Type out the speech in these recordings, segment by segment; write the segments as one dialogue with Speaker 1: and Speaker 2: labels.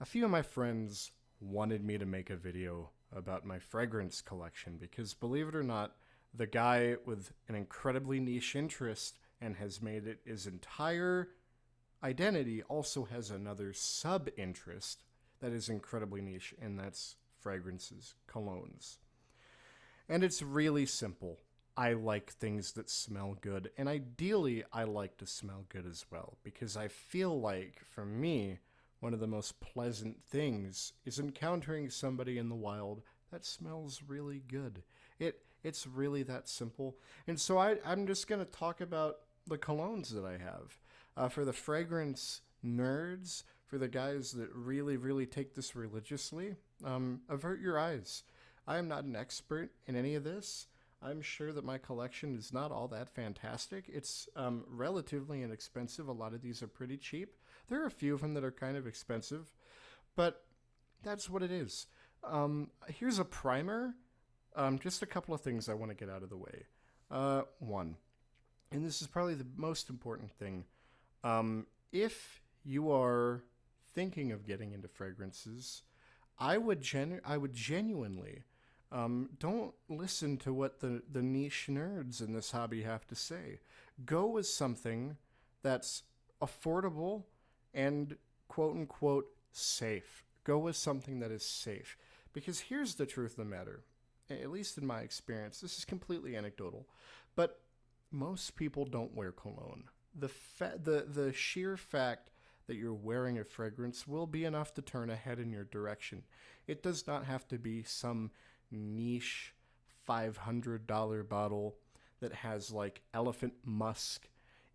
Speaker 1: A few of my friends wanted me to make a video about my fragrance collection because, believe it or not, the guy with an incredibly niche interest and has made it his entire identity also has another sub interest that is incredibly niche, and that's fragrances, colognes. And it's really simple. I like things that smell good, and ideally, I like to smell good as well, because I feel like, for me, one of the most pleasant things is encountering somebody in the wild that smells really good. It's really that simple. And so I'm just going to talk about the colognes that I have. For the fragrance nerds, for the guys that really, really take this religiously, avert your eyes. I am not an expert in any of this. I'm sure that my collection is not all that fantastic. It's relatively inexpensive. A lot of these are pretty cheap. There are a few of them that are kind of expensive, but that's what it is. Here's a primer. Just a couple of things I want to get out of the way. One, and this is probably the most important thing. If you are thinking of getting into fragrances, I would genuinely don't listen to what the niche nerds in this hobby have to say. Go with something that's affordable and quote unquote safe. Go with something that is safe. Because here's the truth of the matter, at least in my experience, this is completely anecdotal, but most people don't wear cologne. The sheer fact that you're wearing a fragrance will be enough to turn a head in your direction. It does not have to be some niche $500 bottle that has like elephant musk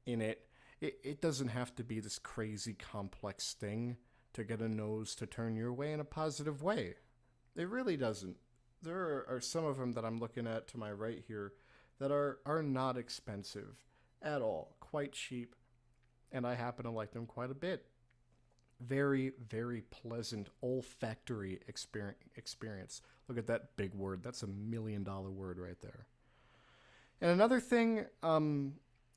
Speaker 1: in it. It doesn't have to be this crazy complex thing to get a nose to turn your way in a positive way. It really doesn't. There are some of them that I'm looking at to my right here that are not expensive at all, quite cheap, and I happen to like them quite a bit. Very, very pleasant olfactory experience. Look at that big word. That's $1 million word right there. And another thing,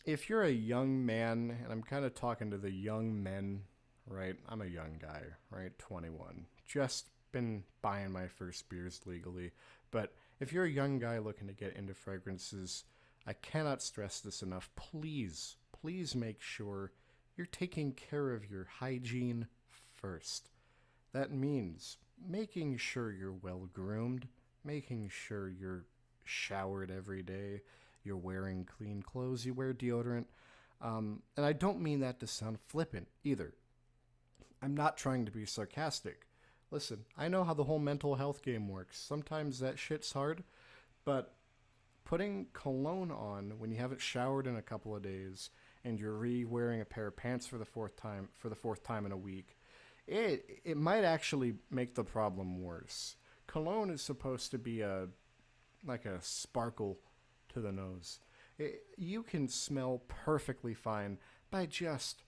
Speaker 1: if you're a young man, and I'm kind of talking to the young men, right? I'm a young guy, right? 21. Just been buying my first beers legally. But if you're a young guy looking to get into fragrances, I cannot stress this enough. Please, please make sure you're taking care of your hygiene first. That means making sure you're well groomed, making sure you're showered every day, you're wearing clean clothes, you wear deodorant. And I don't mean that to sound flippant either. I'm not trying to be sarcastic. Listen, I know how the whole mental health game works. Sometimes that shit's hard, but putting cologne on when you haven't showered in a couple of days and you're re-wearing a pair of pants for the fourth time in a week, it might actually make the problem worse. Cologne is supposed to be like a sparkle to the nose. You can smell perfectly fine by just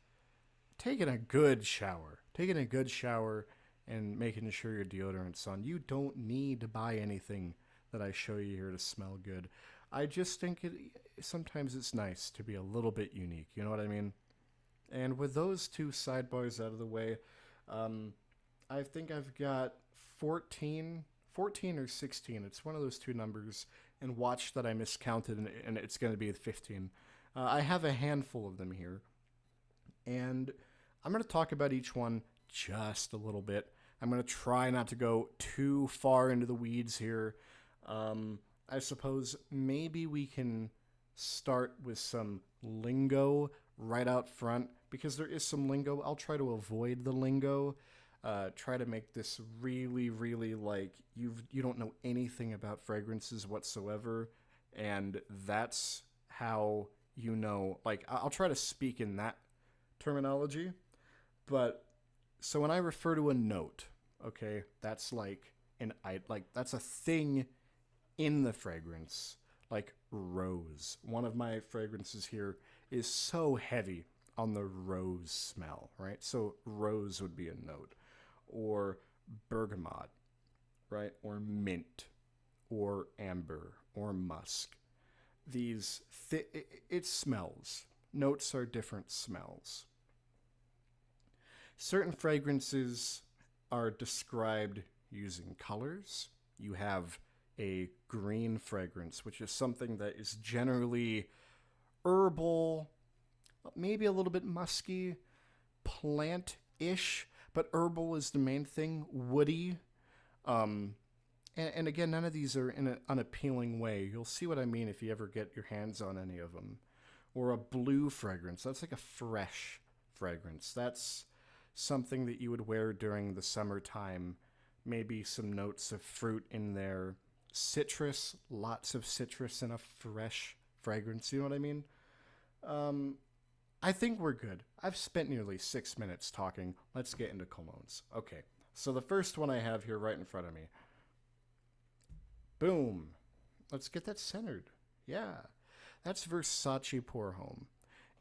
Speaker 1: taking a good shower. Taking a good shower and making sure your deodorant's on. You don't need to buy anything that I show you here to smell good. I just think sometimes it's nice to be a little bit unique. You know what I mean? And with those two sidebars out of the way, I think I've got 14 or 16. It's one of those two numbers. And watch that I miscounted, and it's going to be 15. I have a handful of them here. And I'm going to talk about each one just a little bit. I'm going to try not to go too far into the weeds here. I suppose maybe we can start with some lingo right out front, because there is some lingo. I'll try to avoid the lingo. Try to make this really, really like you don't know anything about fragrances whatsoever, and that's how you know. Like I'll try to speak in that terminology, but so when I refer to a note, okay, that's like that's a thing in the fragrance, like rose. One of my fragrances here is so heavy on the rose smell, right? So rose would be a note, or bergamot, right? Or mint, or amber, or musk. It smells. Notes are different smells. Certain fragrances are described using colors. You have a green fragrance, which is something that is generally herbal, maybe a little bit musky, plant-ish, but herbal is the main thing. Woody. Um, and again, none of these are in an unappealing way. You'll see what I mean if you ever get your hands on any of them. Or a blue fragrance. That's like a fresh fragrance. That's something that you would wear during the summertime. Maybe some notes of fruit in there. Citrus, lots of citrus in a fresh fragrance. You know what I mean? Um, I think we're good. I've spent nearly 6 minutes talking. Let's get into colognes. Okay, so the first one I have here right in front of me. Boom. Let's get that centered. Yeah, that's Versace Pour Homme.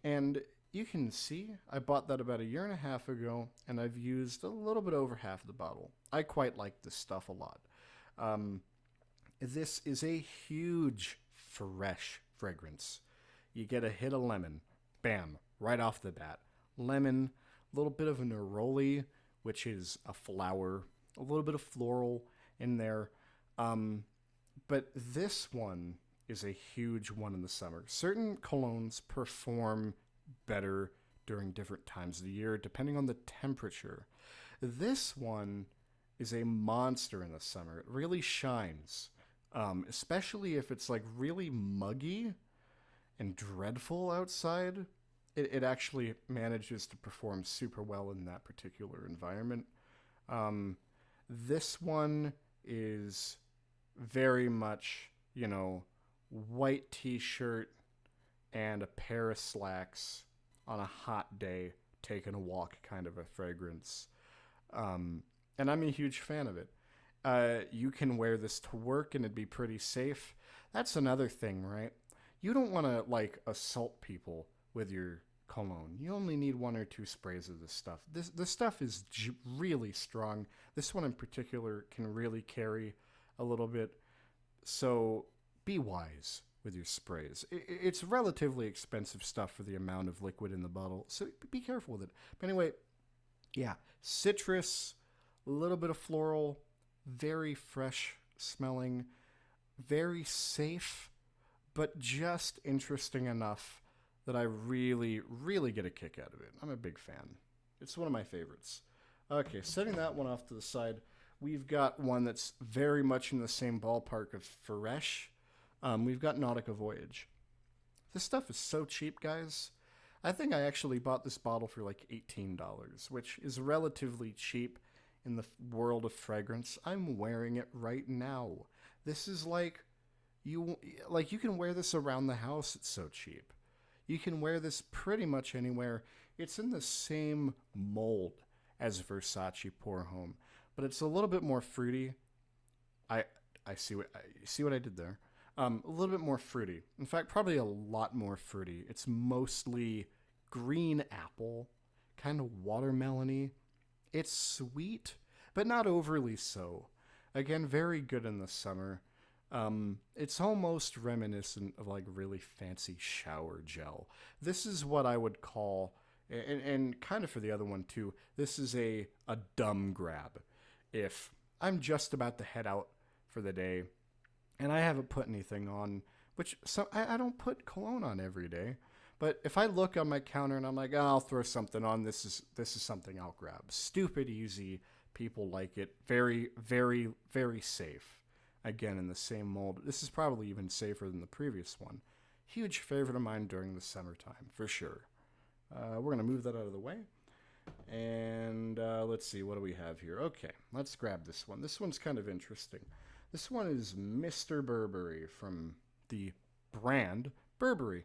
Speaker 1: And you can see I bought that about a year and a half ago, and I've used a little bit over half the bottle. I quite like this stuff a lot. Um, this is a huge fresh fragrance. You get a hit of lemon. Bam, right off the bat. Lemon, a little bit of a neroli, which is a flower, a little bit of floral in there. But this one is a huge one in the summer. Certain colognes perform better during different times of the year, depending on the temperature. This one is a monster in the summer. It really shines, especially if it's like really muggy and dreadful outside. It actually manages to perform super well in that particular environment. This one is very much, white t-shirt and a pair of slacks on a hot day, taking a walk kind of a fragrance. And I'm a huge fan of it. You can wear this to work and it'd be pretty safe. That's another thing, right? You don't want to, assault people with your cologne. You only need 1 or 2 sprays of this stuff. This stuff is really strong. This one in particular can really carry a little bit. So be wise with your sprays. It's relatively expensive stuff for the amount of liquid in the bottle, so be careful with it. But anyway, yeah, citrus, a little bit of floral, very fresh smelling, very safe, but just interesting enough that I really, really get a kick out of it. I'm a big fan. It's one of my favorites. Okay, setting that one off to the side, we've got one that's very much in the same ballpark of fresh. We've got Nautica Voyage. This stuff is so cheap, guys. I think I actually bought this bottle for like $18, which is relatively cheap in the world of fragrance. I'm wearing it right now. This is you can wear this around the house. It's so cheap. You can wear this pretty much anywhere. It's in the same mold as Versace Pour Homme, but it's a little bit more fruity. I see what I did there. A little bit more fruity. In fact, probably a lot more fruity. It's mostly green apple, kind of watermelony. It's sweet, but not overly so. Again, very good in the summer. It's almost reminiscent of really fancy shower gel. This is what I would call, and kind of for the other one too, this is a dumb grab. If I'm just about to head out for the day and I haven't put anything on, I don't put cologne on every day, but if I look on my counter and I'm like, oh, I'll throw something on, this is something I'll grab. Stupid easy. People like it. Very, very, very safe. Again, in the same mold. This is probably even safer than the previous one. Huge favorite of mine during the summertime, for sure. We're going to move that out of the way. And let's see, what do we have here? Okay, let's grab this one. This one's kind of interesting. This one is Mr. Burberry from the brand Burberry,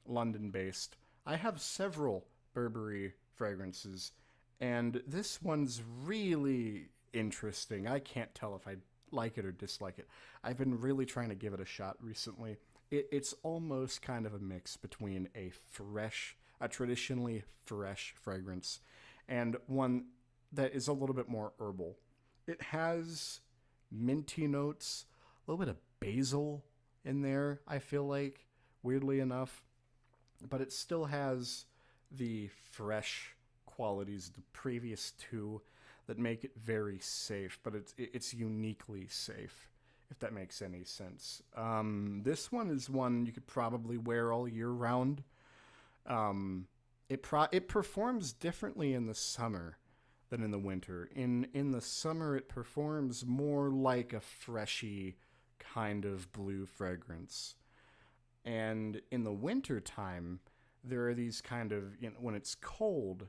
Speaker 1: London-based. I have several Burberry fragrances, and this one's really interesting. I can't tell if I like it or dislike it. I've been really trying to give it a shot recently. It's almost kind of a mix between a traditionally fresh fragrance and one that is a little bit more herbal. It has minty notes, a little bit of basil in there, I feel like, weirdly enough, but it still has the fresh qualities of the previous two that make it very safe, but it's uniquely safe, if that makes any sense. This one is one you could probably wear all year round. It performs differently in the summer than in the winter. In the summer, it performs more like a freshy kind of blue fragrance, and in the winter time, there are these kind of, when it's cold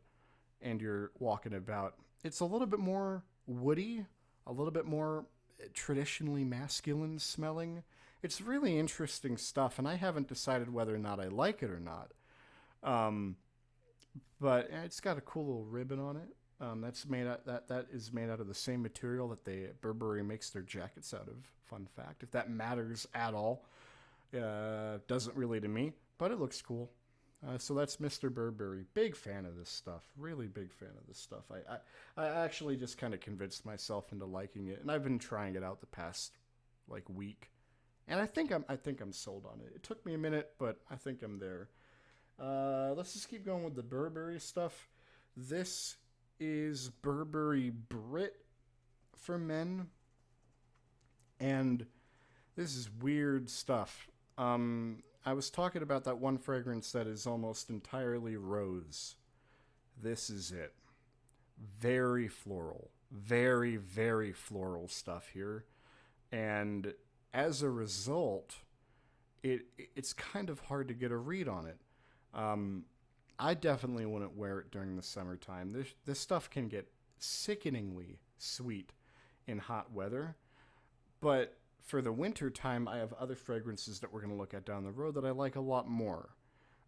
Speaker 1: and you're walking about, it's a little bit more woody, a little bit more traditionally masculine smelling. It's really interesting stuff, and I haven't decided whether or not I like it or not. Um, but it's got a cool little ribbon on it. That is made out of the same material that Burberry makes their jackets out of. Fun fact, if that matters at all, doesn't really to me, but it looks cool. So that's Mr. Burberry. Big fan of this stuff. Really big fan of this stuff. I actually just kind of convinced myself into liking it, and I've been trying it out the past like week, and I think I'm sold on it. It took me a minute, but I think I'm there. Let's just keep going with the Burberry stuff. This is Burberry Brit for men, and this is weird stuff. I was talking about that one fragrance that is almost entirely rose. This is it. Very floral. Very, very floral stuff here. And as a result, it's kind of hard to get a read on it. I definitely wouldn't wear it during the summertime. This stuff can get sickeningly sweet in hot weather. But for the winter time, I have other fragrances that we're going to look at down the road that I like a lot more.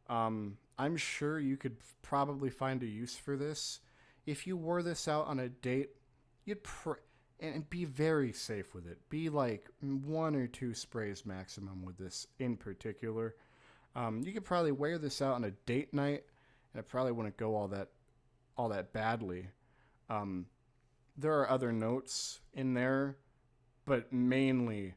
Speaker 1: I'm sure you could probably find a use for this. If you wore this out on a date, and be very safe with it. Be like 1 or 2 sprays maximum with this in particular. You could probably wear this out on a date night, and it probably wouldn't go all that badly. There are other notes in there, but mainly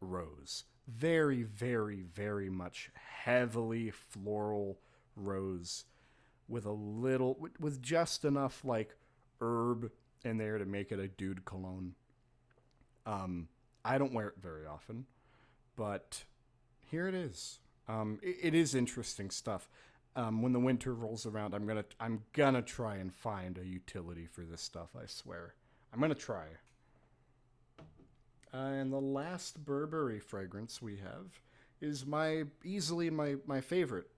Speaker 1: rose. Very, very, very much heavily floral rose with just enough like herb in there to make it a dude cologne. I don't wear it very often, but here it is. It is interesting stuff. When the winter rolls around, I'm gonna try and find a utility for this stuff. I swear, I'm gonna try. And the last Burberry fragrance we have is easily my favorite.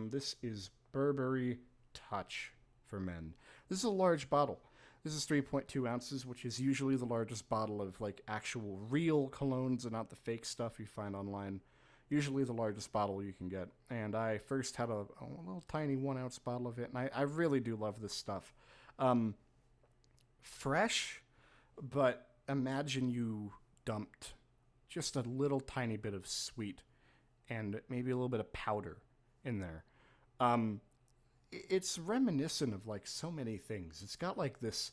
Speaker 1: This is Burberry Touch for men. This is a large bottle. This is 3.2 ounces, which is usually the largest bottle of like actual real colognes and not the fake stuff you find online. Usually the largest bottle you can get. And I first had a little tiny 1 ounce bottle of it, and I really do love this stuff. Fresh, but imagine you dumped just a little tiny bit of sweet and maybe a little bit of powder in there. It's reminiscent of like so many things. It's got like this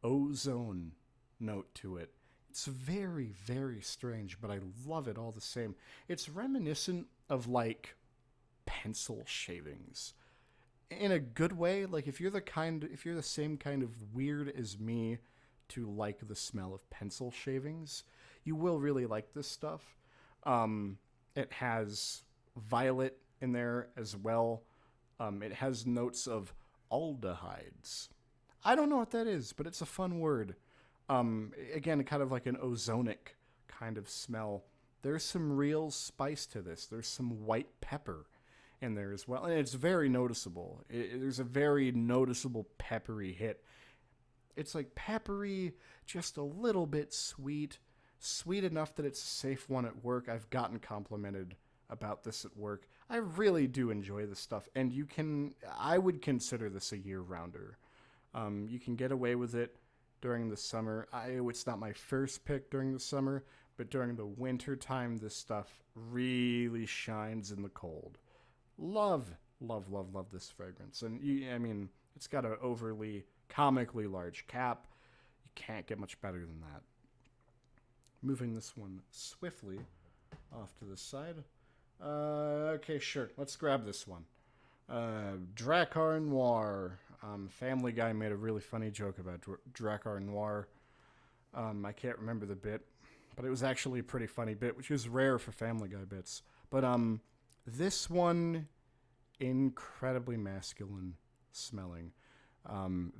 Speaker 1: ozone note to it. It's very, very strange, but I love it all the same. It's reminiscent of like pencil shavings in a good way. Like if you're the same kind of weird as me to like the smell of pencil shavings, you will really like this stuff. It has violet in there as well. It has notes of aldehydes. I don't know what that is, but it's a fun word. Again, kind of like an ozonic kind of smell. There's some real spice to this. There's some white pepper in there as well. And it's very noticeable. There's a very noticeable peppery hit. It's like peppery, just a little bit sweet. Sweet enough that it's a safe one at work. I've gotten complimented about this at work. I really do enjoy this stuff. And I would consider this a year-rounder. You can get away with it during the summer. It's not my first pick during the summer, but during the winter time, this stuff really shines in the cold. Love, love, love, love this fragrance. And it's got an overly comically large cap. You can't get much better than that. Moving this one swiftly off to the side. Okay, sure. Let's grab this one. Drakkar Noir. Family Guy made a really funny joke about Drakkar Noir. I can't remember the bit, but it was actually a pretty funny bit, which is rare for Family Guy bits. But this one, incredibly masculine smelling.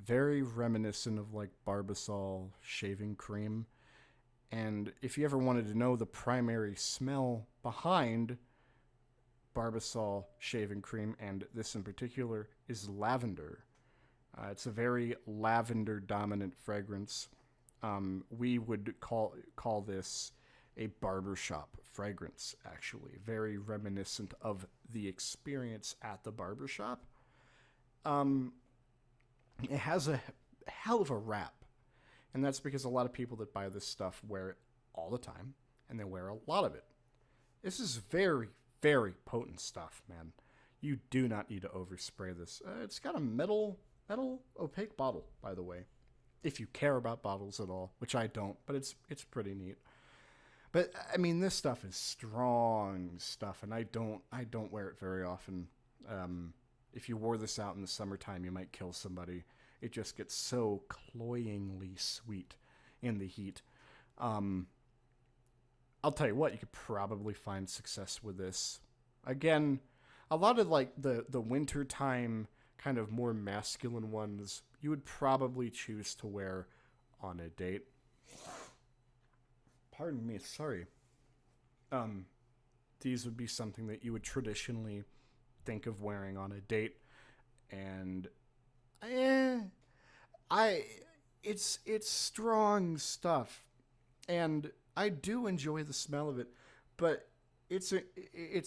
Speaker 1: Very reminiscent of like Barbasol shaving cream. And if you ever wanted to know the primary smell behind Barbasol shaving cream, and this in particular, is lavender. It's a very lavender dominant fragrance. We would call this a barbershop fragrance, actually. Very reminiscent of the experience at the barbershop. It has a hell of a wrap. And that's because a lot of people that buy this stuff wear it all the time, and they wear a lot of it. This is very, very potent stuff, man. You do not need to overspray this. It's got a metal opaque bottle, by the way. If you care about bottles at all, which I don't, but it's pretty neat. But I mean, this stuff is strong stuff, and I don't wear it very often. If you wore this out in the summertime, you might kill somebody. It just gets so cloyingly sweet in the heat. I'll tell you what, you could probably find success with this. Again, a lot of like the wintertime kind of more masculine ones, you would probably choose to wear on a date. Pardon me, sorry. These would be something that you would traditionally think of wearing on a date, and it's strong stuff, and I do enjoy the smell of it, but it's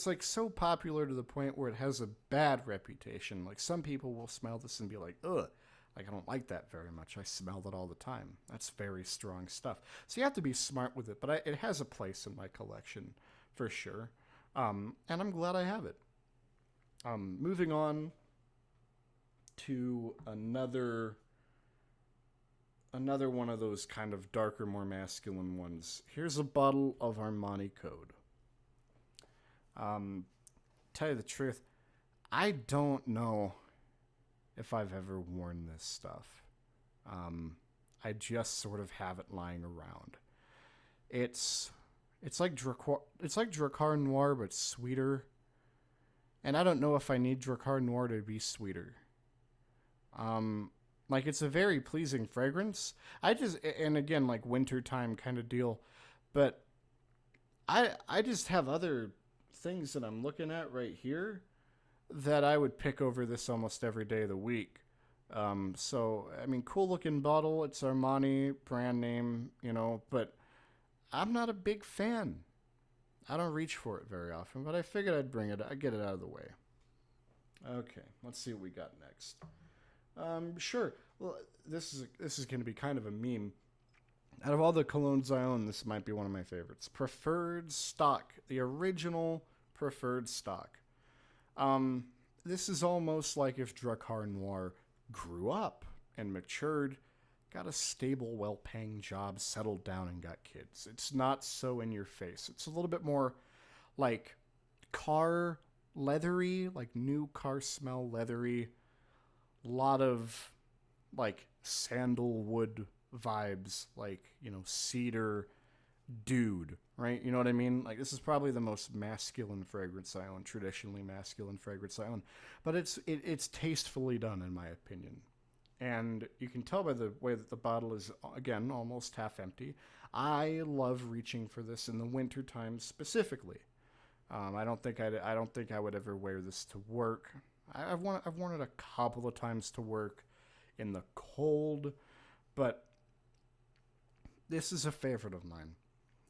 Speaker 1: like so popular to the point where it has a bad reputation. Like some people will smell this and be like, ugh, like I don't like that very much. I smell it all the time. That's very strong stuff. So you have to be smart with it, but it has a place in my collection for sure, and I'm glad I have it. Moving on to another one of those kind of darker, more masculine ones. Here's a bottle of Armani Code. Tell you the truth, I don't know if I've ever worn this stuff. I just sort of have it lying around. It's like Drakkar Noir, but sweeter. And I don't know if I need Drakkar Noir to be sweeter. Like it's a very pleasing fragrance. And again, like wintertime kind of deal. But I just have other things that I'm looking at right here that I would pick over this almost every day of the week. So, I mean, cool looking bottle. It's Armani, brand name, but I'm not a big fan. I don't reach for it very often, but I figured I'd get it out of the way. Okay, let's see what we got next. Sure. Well, this is going to be kind of a meme. Out of all the colognes I own, this might be one of my favorites. Preferred Stock, the original Preferred Stock. This is almost like if Drakkar Noir grew up and matured, got a stable, well-paying job, settled down, and got kids. It's not so in your face. It's a little bit more like car leathery, like new car smell leathery. A lot of like sandalwood vibes, like, cedar dude, right? You know what I mean? Like this is probably the most masculine fragrance I own, traditionally masculine fragrance I own. But it's tastefully done in my opinion. And you can tell by the way that the bottle is, again, almost half empty. I love reaching for this in the wintertime specifically. I don't think I would ever wear this to work. I've worn it a couple of times to work in the cold, but this is a favorite of mine.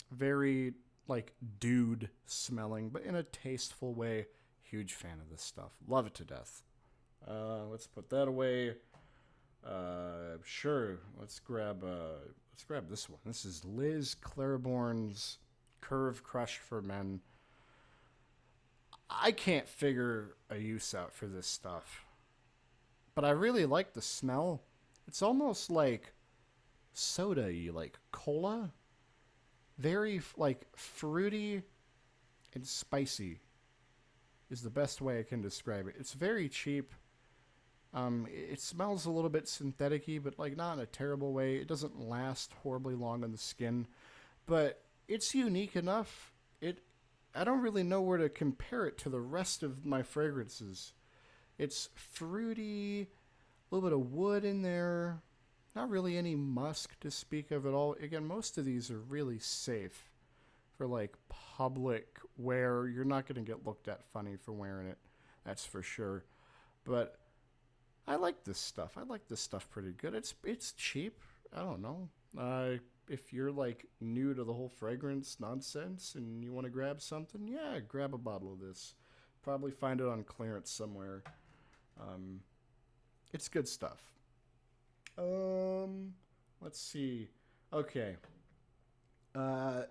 Speaker 1: Very like dude smelling, but in a tasteful way. Huge fan of this stuff. Love it to death. Let's put that away. Sure. Let's grab this one. This is Liz Claiborne's Curve Crush for Men. I can't figure a use out for this stuff, but I really like the smell. It's almost like soda-y, like cola. Very like fruity and spicy is the best way I can describe it. It's very cheap. It smells a little bit synthetic-y, but like not in a terrible way. It doesn't last horribly long on the skin, but it's unique enough. It I don't really know where to compare it to the rest of my fragrances. It's fruity, a little bit of wood in there. Not really any musk to speak of at all. Again, most of these are really safe for like public wear. You're not going to get looked at funny for wearing it. That's for sure. But I like this stuff. I like this stuff pretty good. It's cheap. I don't know. If you're like new to the whole fragrance nonsense and you want to grab something, yeah, grab a bottle of this. Probably find it on clearance somewhere. Um, it's good stuff. Um, let's see. Okay. Uh,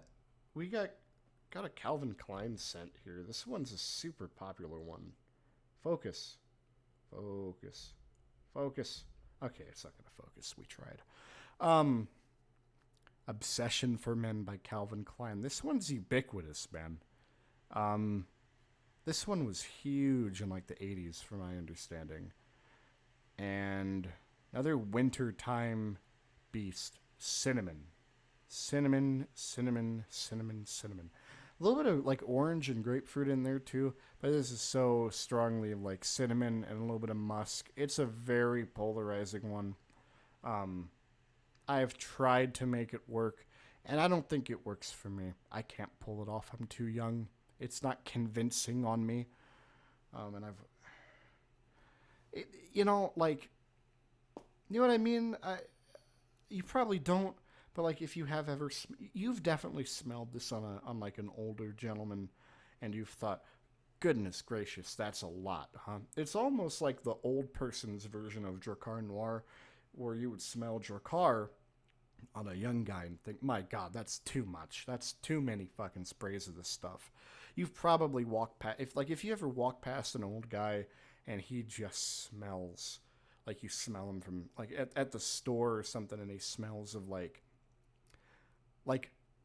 Speaker 1: we got a Calvin Klein scent here. This one's a super popular one. Focus, focus, focus. Okay, it's not gonna focus. We tried. Um, Obsession for Men by Calvin Klein. This one's ubiquitous, man. Um, this one was huge in like the 80s, from my understanding. And another wintertime beast, cinnamon. Cinnamon, cinnamon, cinnamon, cinnamon. A little bit of like orange and grapefruit in there too, but this is so strongly like cinnamon and a little bit of musk. It's a very polarizing one. Um, I've tried to make it work, and I don't think it works for me. I can't pull it off. I'm too young. It's not convincing on me. And you know, like, you know what I mean? You probably don't, but like, if you have ever, you've definitely smelled this on like an older gentleman, and you've thought, goodness gracious, that's a lot, huh? It's almost like the old person's version of Dracar Noir, where you would smell Dracar on a young guy and think, my God, that's too much. That's too many fucking sprays of this stuff. You've probably walked past, if you ever walk past an old guy and he just smells like you smell him from like at the store or something, and he smells of like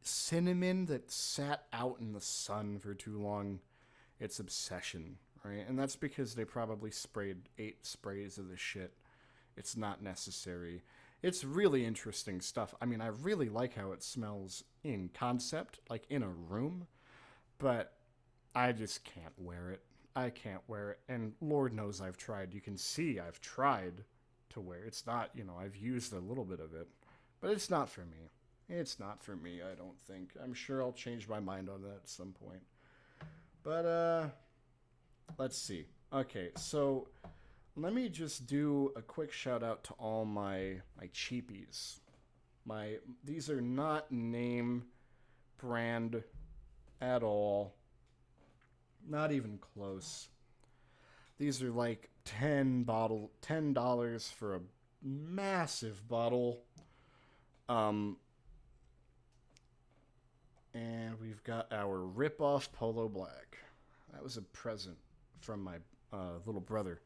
Speaker 1: cinnamon that sat out in the sun for too long. It's obsession, right? And that's because they probably sprayed 8 sprays of this shit. It's not necessary. It's really interesting stuff. I mean, I really like how it smells in concept, like in a room, but I just can't wear it. I can't wear it. And Lord knows I've tried. You can see I've tried to wear it. It's not, I've used a little bit of it, but it's not for me. It's not for me, I don't think. I'm sure I'll change my mind on that at some point. But, let's see. Okay, so let me just do a quick shout out to all my cheapies. These are not name brand at all. Not even close. These are like $10 for a massive bottle. And we've got our rip-off Polo Black. That was a present from my little brother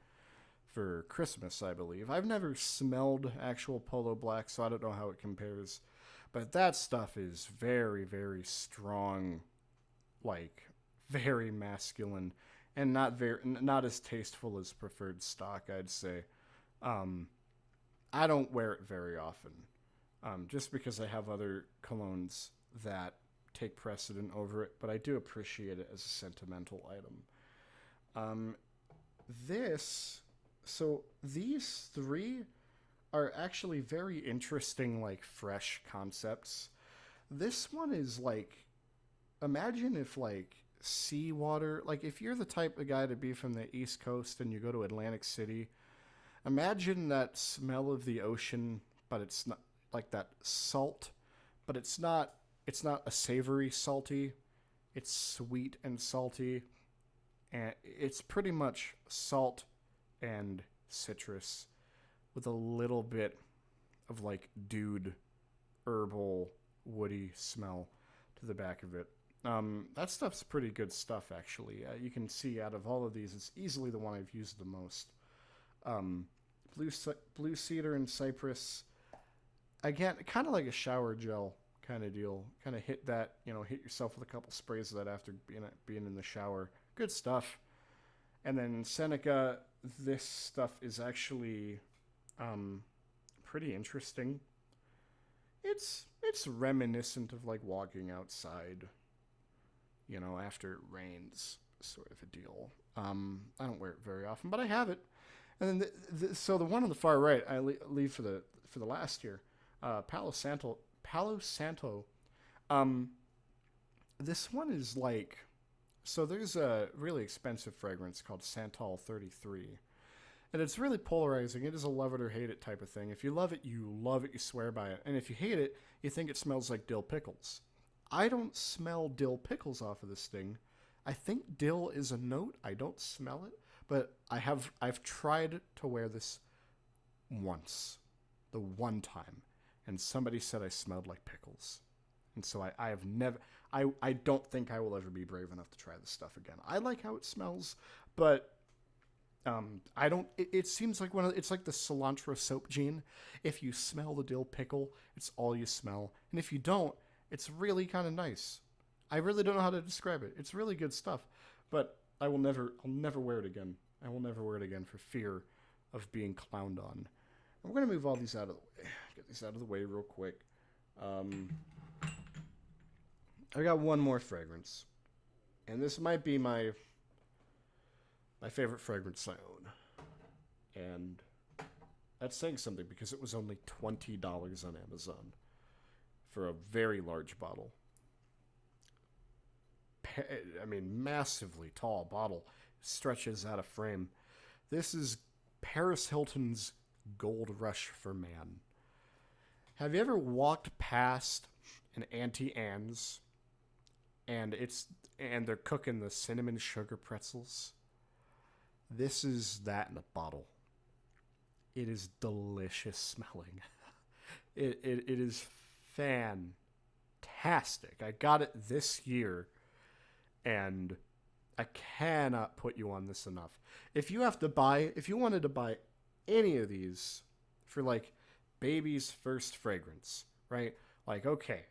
Speaker 1: for Christmas, I believe. I've never smelled actual Polo Black, so I don't know how it compares. But that stuff is very, very strong, like very masculine, and not as tasteful as preferred stock, I'd say. I don't wear it very often, just because I have other colognes that take precedent over it, but I do appreciate it as a sentimental item. Um, these three are actually very interesting, like fresh concepts. This one is like, imagine if like seawater, like if you're the type of guy to be from the East Coast and you go to Atlantic City, imagine that smell of the ocean, but it's not like that salt, but it's not a savory salty. It's sweet and salty, and it's pretty much salt and citrus with a little bit of like dude herbal woody smell to the back of it. That stuff's pretty good stuff, actually. You can see out of all of these, it's easily the one I've used the most. Um, blue cedar and cypress. Again, kind of like a shower gel kind of deal. Kind of hit that, hit yourself with a couple sprays of that after being in the shower. Good stuff. And then Seneca. this stuff is actually pretty interesting. It's reminiscent of like walking outside, after it rains, sort of a deal. I don't wear it very often, but I have it. And then so the one on the far right, I leave for the last year, Palo Santo. Palo Santo. Um, this one is like, so there's a really expensive fragrance called Santal 33. And it's really polarizing. It is a love it or hate it type of thing. If you love it, you love it, you swear by it. And if you hate it, you think it smells like dill pickles. I don't smell dill pickles off of this thing. I think dill is a note. I don't smell it, but I've tried to wear this once, the one time, and somebody said I smelled like pickles. And so I have never I don't think I will ever be brave enough to try this stuff again. I like how it smells, but I don't. It seems like it's like the cilantro soap gene. If you smell the dill pickle, it's all you smell, and if you don't, it's really kind of nice. I really don't know how to describe it. It's really good stuff, but I'll never wear it again. I will never wear it again for fear of being clowned on. And we're gonna move all these out of the way. Get these out of the way real quick. I got one more fragrance, and this might be my favorite fragrance I own. And that's saying something because it was only $20 on Amazon for a very large bottle. I mean, massively tall bottle. Stretches out of frame. This is Paris Hilton's Gold Rush for Man. Have you ever walked past an Auntie Anne's and they're cooking the cinnamon sugar pretzels? This is that in a bottle. It is delicious smelling. It is fantastic. I got it this year, and I cannot put you on this enough. If you wanted to buy any of these for like baby's first fragrance, right? Like, okay,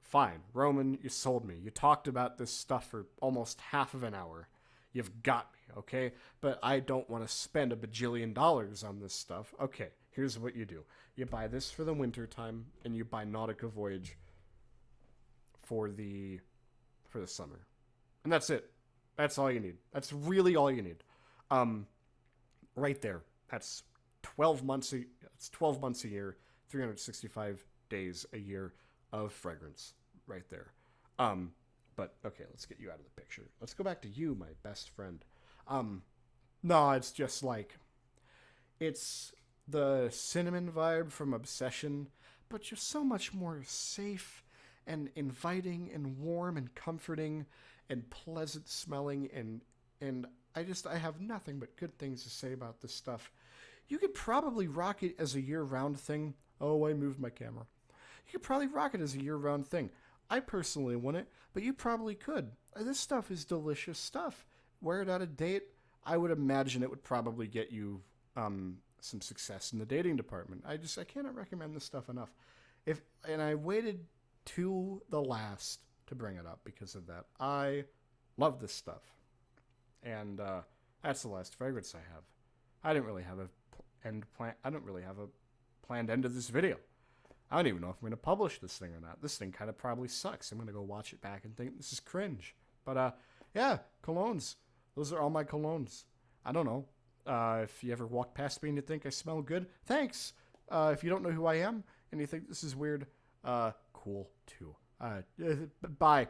Speaker 1: fine, Roman, you sold me. You talked about this stuff for almost half of an hour. You've got me, okay? But I don't want to spend a bajillion dollars on this stuff. Okay, here's what you do. You buy this for the winter time, and you buy Nautica Voyage for the summer. And that's it. That's all you need. That's really all you need. Right there. That's 12 months a year, 365 days a year of fragrance right there. But okay, let's get you out of the picture. Let's go back to you, my best friend. No, it's just like, it's the cinnamon vibe from Obsession, but just so much more safe and inviting and warm and comforting and pleasant smelling, and I have nothing but good things to say about this stuff. You could probably rock it as a year-round thing. Oh, I moved my camera. You could probably rock it as a year-round thing. I personally wouldn't, but you probably could. This stuff is delicious stuff. Wear it out a date. I would imagine it would probably get you some success in the dating department. I cannot recommend this stuff enough. And I waited to the last to bring it up because of that. I love this stuff, and that's the last fragrance I have. I didn't really have a planned end of this video. I don't even know if I'm going to publish this thing or not. This thing kind of probably sucks. I'm going to go watch it back and think this is cringe. But yeah, colognes. Those are all my colognes. I don't know. If you ever walk past me and you think I smell good, thanks. If you don't know who I am and you think this is weird, cool too. Bye.